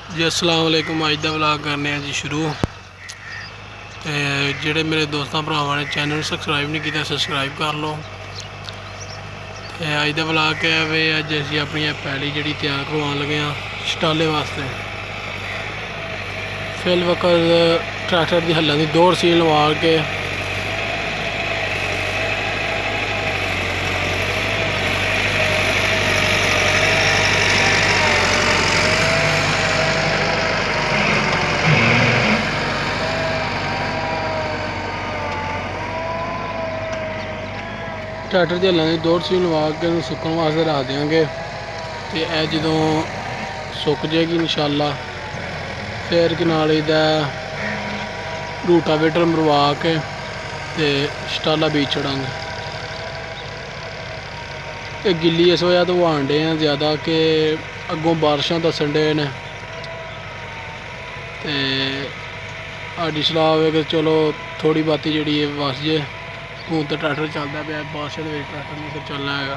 जी अस्सलाम वालेकुम। अज का व्लॉग करने जी शुरू। तो जेडे मेरे दोस्तों भरावां ने चैनल सबसक्राइब नहीं किया सबसक्राइब कर लो। तो अज का व्लॉग क्या है वे अज असीं अपनी पैली जी तैयार करवान लगे हाँ शटाले वास्ते। फिल वक्त ट्रैक्टर की हल्लों की दौड़ सील लवा के ट्रैक्टर की हल्लों की दौड़ सील लवा के सुकन वास्ते रख देंगे। तो यह जो सुक जाएगी इंशाअल्लाह फिर नाल इहदा रूटावेटर मरवा के ते शटाला बीज छड़ांगे। ये गिल्ली इस वजह तो वाहन डे हैं ज़्यादा कि अगों बारिशां दसन डे ने। ते साडी सलाह है कि चलो थोड़ी बाती जी वस जाए। हूँ तो ट्रैक्टर चलता पाया बारिश ट्रैक्टर नहीं फिर चलना है।